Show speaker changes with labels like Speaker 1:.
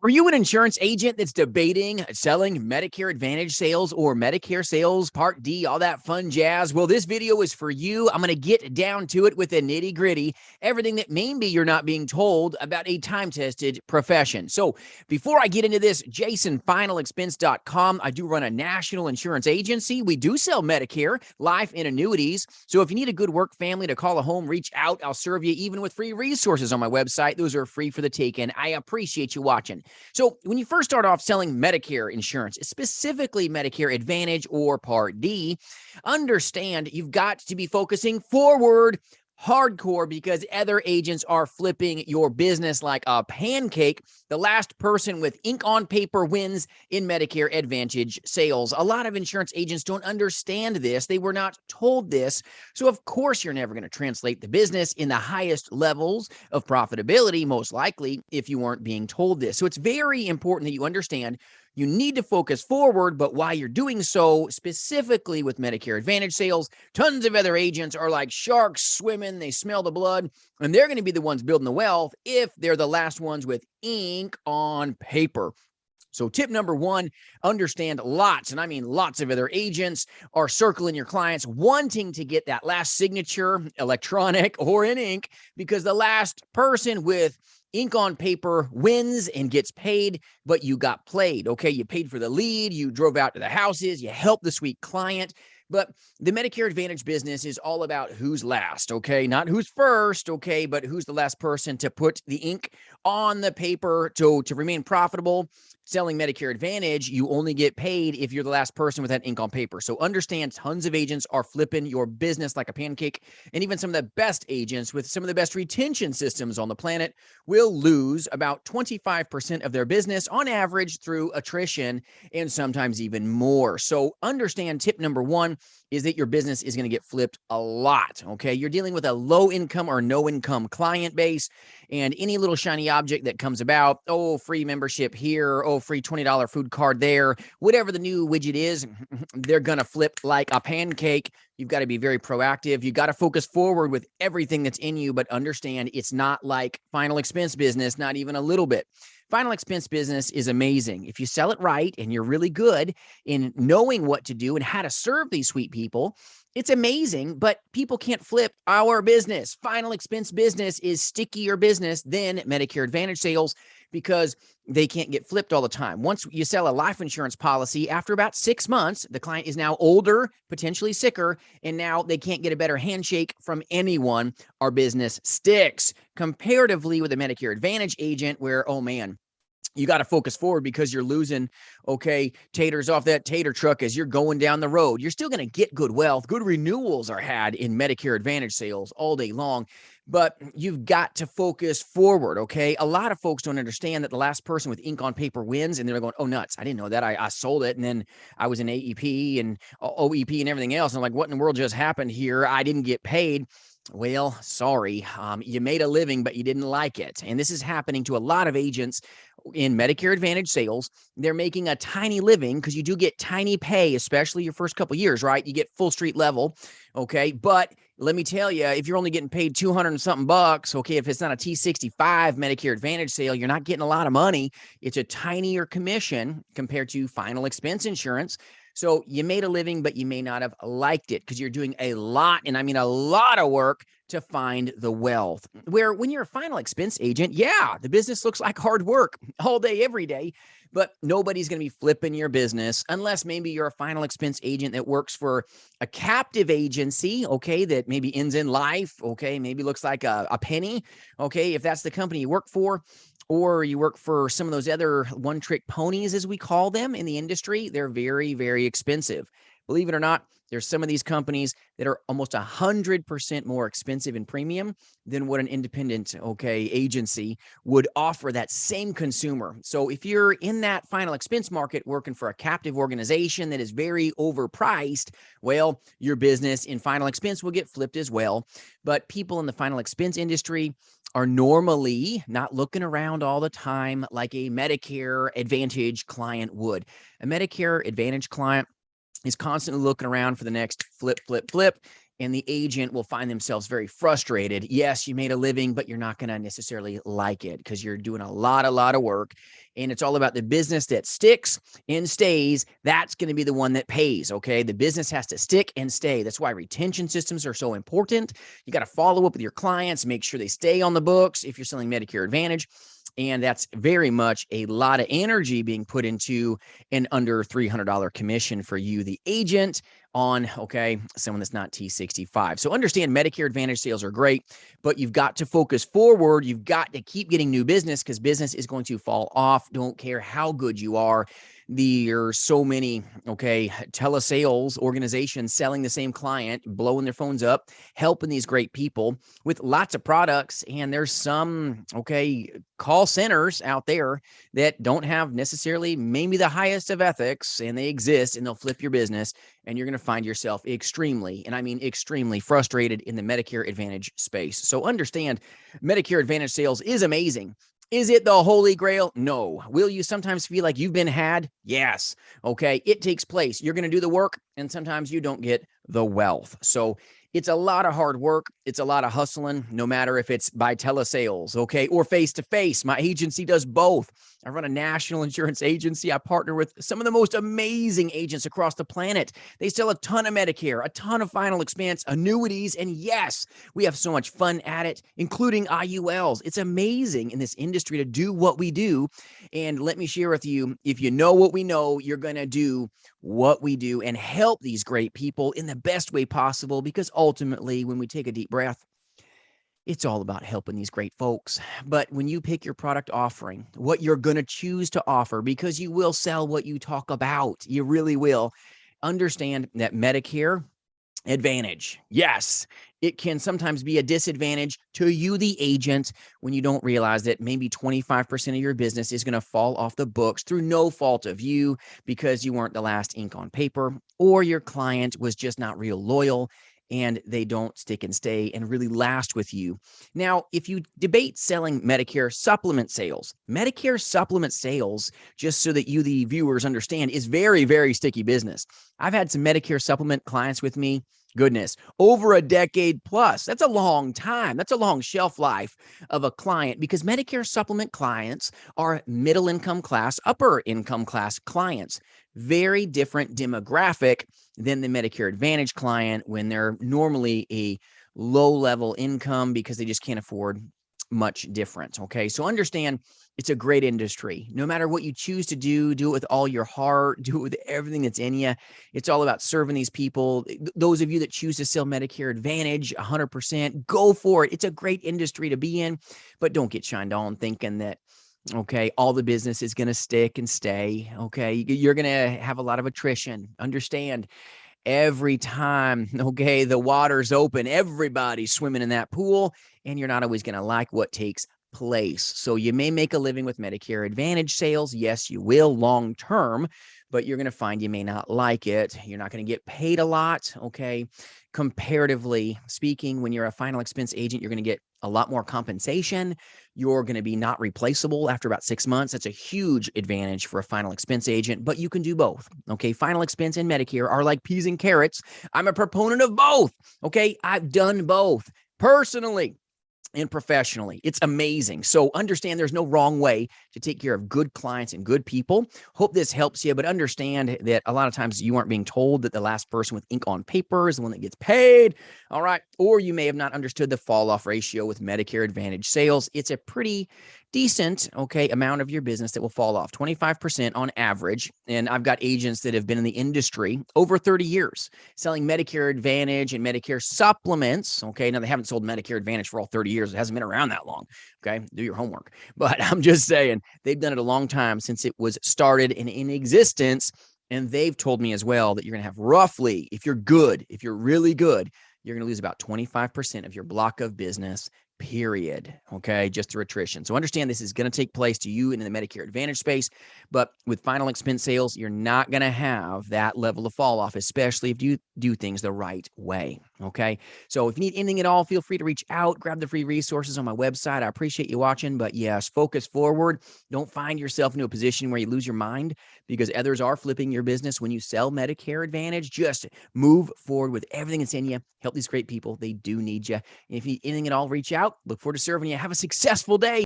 Speaker 1: Are you an insurance agent that's debating selling Medicare Advantage sales or Medicare sales, Part D, all that fun jazz? Well, this video is for you. I'm going to get down to it with the nitty gritty, everything that maybe you're not being told about a time-tested profession. So before I get into this, jasonfinalexpense.com. I do run a national insurance agency. We do sell Medicare, life, and annuities. So if you need a good work family to call a home, reach out. I'll serve you even with free resources on my website. Those are free for the taking. I appreciate you watching. So when you first start off selling Medicare insurance, specifically Medicare Advantage or Part D, understand you've got to be focusing forward hardcore because other agents are flipping your business like a pancake. The last person with ink on paper wins in Medicare Advantage sales. A lot of insurance agents don't understand this. They were not told this. So of course you're never going to translate the business in the highest levels of profitability, most likely, if you weren't being told this. So it's very important that you understand you need to focus forward, but while you're doing so, specifically with Medicare Advantage sales, tons of other agents are like sharks swimming. They smell the blood, and they're going to be the ones building the wealth if they're the last ones with ink on paper. So tip number one, understand lots, and I mean lots of other agents are circling your clients wanting to get that last signature, electronic or in ink, because the last person with ink on paper wins and gets paid, but you got played. Okay, you paid for the lead, you drove out to the houses, you helped the sweet client. But the Medicare Advantage business is all about who's last, okay? Not who's first, okay, but who's the last person to put the ink on the paper to remain profitable. Selling Medicare Advantage, you only get paid if you're the last person with that ink on paper. So understand tons of agents are flipping your business like a pancake, and even some of the best agents with some of the best retention systems on the planet will lose about 25% of their business on average through attrition and sometimes even more. So understand tip number one is that your business is going to get flipped a lot, okay? You're dealing with a low income or no income client base, and any little shiny object that comes about, oh, free membership here, oh, free $20 food card there, whatever the new widget is, they're going to flip like a pancake. You've got to be very proactive. You got to focus forward with everything that's in you, but understand it's not like final expense business, not even a little bit. Final expense business is amazing. If you sell it right and you're really good in knowing what to do and how to serve these sweet people, it's amazing, but people can't flip our business. Final expense business is stickier business than Medicare Advantage sales because they can't get flipped all the time. Once you sell a life insurance policy, after about 6 months, the client is now older, potentially sicker, and now they can't get a better handshake from anyone. Our business sticks comparatively with a Medicare Advantage agent where, oh man, you got to focus forward because you're losing, okay, taters off that tater truck as you're going down the road. You're still going to get good wealth. Good renewals are had in Medicare Advantage sales all day long, but you've got to focus forward, okay? A lot of folks don't understand that the last person with ink on paper wins, and they're going, oh, nuts, I didn't know that. I sold it, and then I was in AEP and OEP and everything else. And I'm like, what in the world just happened here? I didn't get paid. Well, sorry, you made a living, but you didn't like it. And this is happening to a lot of agents in Medicare Advantage sales. They're making a tiny living because you do get tiny pay, especially your first couple of years, right? You get full street level, okay? But let me tell you, if you're only getting paid 200 and something bucks, okay, if it's not a T65 Medicare Advantage sale, you're not getting a lot of money. It's a tinier commission compared to final expense insurance. So you made a living, but you may not have liked it because you're doing a lot, and I mean a lot of work to find the wealth. Where when you're a final expense agent, yeah, the business looks like hard work all day, every day, but nobody's going to be flipping your business unless maybe you're a final expense agent that works for a captive agency, okay, that maybe ends in life, okay, maybe looks like a penny, okay, if that's the company you work for. Or you work for some of those other one-trick ponies, as we call them in the industry. They're very, very expensive. Believe it or not, there's some of these companies that are almost 100% more expensive in premium than what an independent, okay, agency would offer that same consumer. So if you're in that final expense market working for a captive organization that is very overpriced, well, your business in final expense will get flipped as well. But people in the final expense industry are normally not looking around all the time like a Medicare Advantage client would. A Medicare Advantage client is constantly looking around for the next flip, flip, flip. and the agent will find themselves very frustrated. Yes, you made a living, but you're not going to necessarily like it because you're doing a lot of work. And it's all about the business that sticks and stays. That's going to be the one that pays. Okay. The business has to stick and stay. That's why retention systems are so important. You got to follow up with your clients, make sure they stay on the books if you're selling Medicare Advantage. And that's very much a lot of energy being put into an under $300 commission for you, the agent, on, okay, someone that's not T65. So understand Medicare Advantage sales are great, but you've got to focus forward. You've got to keep getting new business because business is going to fall off. Don't care how good you are. There are so many, okay, telesales organizations selling the same client, blowing their phones up, helping these great people with lots of products. And there's some, okay, call centers out there that don't have necessarily maybe the highest of ethics, and they exist, and they'll flip your business, and you're going to find yourself extremely, and I mean extremely frustrated in the Medicare Advantage space. So understand Medicare Advantage sales is amazing. Is it the holy grail? No. Will you sometimes feel like you've been had? Yes. Okay. It takes place. You're going to do the work, and sometimes you don't get the wealth. So it's a lot of hard work. It's a lot of hustling, no matter if it's by telesales, okay, or face-to-face. My agency does both. I run a national insurance agency. I partner with some of the most amazing agents across the planet. They sell a ton of Medicare, a ton of final expense, annuities, and yes, we have so much fun at it, including IULs. It's amazing in this industry to do what we do. And let me share with you, if you know what we know, you're going to do what we do and help these great people in the best way possible, because ultimately, when we take a deep breath, it's all about helping these great folks. But when you pick your product offering, what you're going to choose to offer, because you will sell what you talk about, you really will, understand that Medicare Advantage, yes, it can sometimes be a disadvantage to you, the agent, when you don't realize that maybe 25% of your business is going to fall off the books through no fault of you, because you weren't the last ink on paper, or your client was just not real loyal and they don't stick and stay and really last with you. Now, if you debate selling Medicare supplement sales, just so that you, the viewers, understand, is very, very sticky business. I've had some Medicare supplement clients with me. Goodness, over a decade plus. That's a long time. That's a long shelf life of a client, because Medicare supplement clients are middle income class, upper income class clients. Very different demographic than the Medicare Advantage client, when they're normally a low level income because they just can't afford much different. Okay. So understand, it's a great industry. No matter what you choose to do it with all your heart, do it with everything that's in you. It's all about serving these people. Those of you that choose to sell Medicare Advantage 100%, go for it. It's a great industry to be in, but don't get shined on thinking that, okay, all the business is going to stick and stay. Okay. You're going to have a lot of attrition. Understand, every time, okay, the water's open, everybody's swimming in that pool, and you're not always going to like what takes place. So you may make a living with Medicare Advantage sales. Yes, you will long term, but you're going to find you may not like it. You're not going to get paid a lot, okay? Comparatively speaking, when you're a final expense agent, you're going to get a lot more compensation. You're going to be not replaceable after about 6 months. That's a huge advantage for a final expense agent, but you can do both. Okay. Final expense and Medicare are like peas and carrots. I'm a proponent of both. Okay. I've done both personally and professionally. It's amazing. So understand, there's no wrong way to take care of good clients and good people. Hope this helps you, but understand that a lot of times you aren't being told that the last person with ink on paper is the one that gets paid. All right. Or you may have not understood the fall off ratio with Medicare Advantage sales. It's a pretty decent, okay, amount of your business that will fall off, 25% on average. And I've got agents that have been in the industry over 30 years selling Medicare Advantage and Medicare supplements. Okay. Now they haven't sold Medicare Advantage for all 30 years. It hasn't been around that long. Okay. Do your homework. But I'm just saying, they've done it a long time since it was started and in existence. And they've told me as well that you're going to have roughly, if you're good, if you're really good, you're going to lose about 25% of your block of business period. Okay, just through attrition. So understand this is going to take place to you in the Medicare Advantage space, but with final expense sales, you're not going to have that level of fall off, especially if you do things the right way. Okay, so if you need anything at all, feel free to reach out, grab the free resources on my website. I appreciate you watching, but yes, focus forward. Don't find yourself into a position where you lose your mind because others are flipping your business when you sell Medicare Advantage. Just move forward with everything that's in you. Help these great people. They do need you. And if you need anything at all, reach out. Look forward to serving you. Have a successful day.